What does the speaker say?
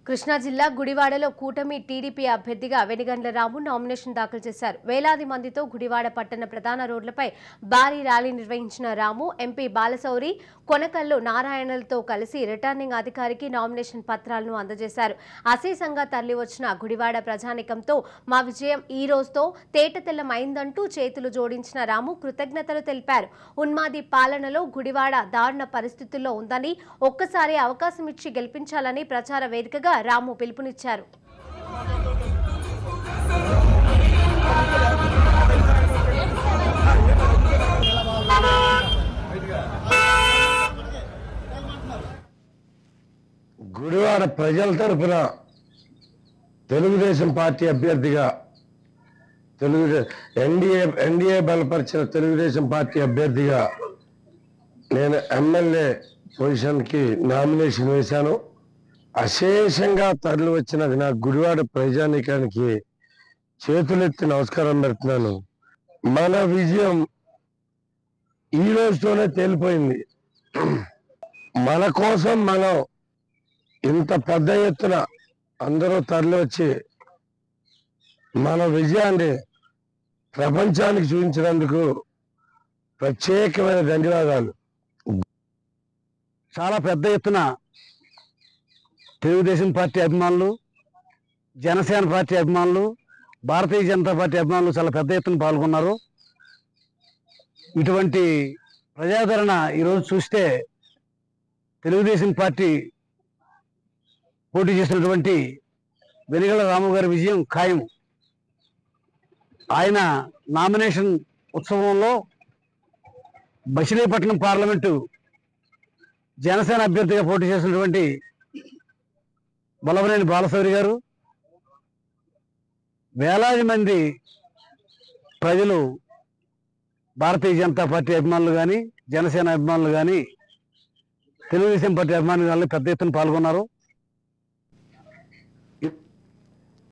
కృష్ణా జిల్లా గుడివాడలో కూటమి టీడీపీ అభ్యర్థిగా వెనిగండ్ల రాము నామినేషన్ దాఖలు చేశారు. వేలాది మందితో గుడివాడ పట్టణ ప్రధాన రోడ్లపై భారీ ర్యాలీ నిర్వహించిన రాము ఎంపీ బాలశౌరి కొనకల్లు నారాయణలతో కలిసి రిటర్నింగ్ అధికారికి నామినేషన్ పత్రాలను అందజేశారు. అశేషంగా తరలివచ్చిన గుడివాడ ప్రజానికంతో మా విజయం ఈ రోజుతో తేటతెల్లమైందంటూ చేతులు జోడించిన రాము కృతజ్ఞతలు తెలిపారు. ఉన్మాది పాలనలో గుడివాడ దారుణ పరిస్థితుల్లో ఉందని ఒక్కసారి అవకాశం ఇచ్చి గెలిపించాలని ప్రచార వేదికగా రాము పిలుపునిచ్చారు. గుడివాడ ప్రజల తరఫున తెలుగుదేశం పార్టీ అభ్యర్థిగా ఎన్డీఏ బలపరిచిన తెలుగుదేశం పార్టీ అభ్యర్థిగా నేను ఎమ్మెల్యే పొజిషన్కి నామినేషన్ వేశాను. అశేషంగా తరలి వచ్చిన నా గుడివాడ ప్రజానీకానికి చేతులెత్తి నమస్కారం పెడుతున్నాను. మన విజయం ఈ రోజుతోనే తేలిపోయింది. మన కోసం మనం ఇంత పెద్ద ఎత్తున అందరూ తరలి వచ్చి మన విజయాన్ని ప్రపంచానికి చూపించినందుకు ప్రత్యేకమైన ధన్యవాదాలు. చాలా పెద్ద ఎత్తున తెలుగుదేశం పార్టీ అభిమానులు, జనసేన పార్టీ అభిమానులు, భారతీయ జనతా పార్టీ అభిమానులు చాలా పెద్ద ఎత్తున పాల్గొన్నారు. ఇటువంటి ప్రజాదరణ ఈరోజు చూస్తే తెలుగుదేశం పార్టీ పోటీ చేసినటువంటి వెనిగండ్ల రాము గారి విజయం ఖాయం. ఆయన నామినేషన్ ఉత్సవంలో మచిలీపట్నం పార్లమెంటు జనసేన అభ్యర్థిగా పోటీ చేసినటువంటి బలవనేని బాలశౌరి గారు, వేలాది మంది ప్రజలు, భారతీయ జనతా పార్టీ అభిమానులు కానీ, జనసేన అభిమానులు కానీ, తెలుగుదేశం పార్టీ అభిమానులు కానీ పెద్ద ఎత్తున పాల్గొన్నారు.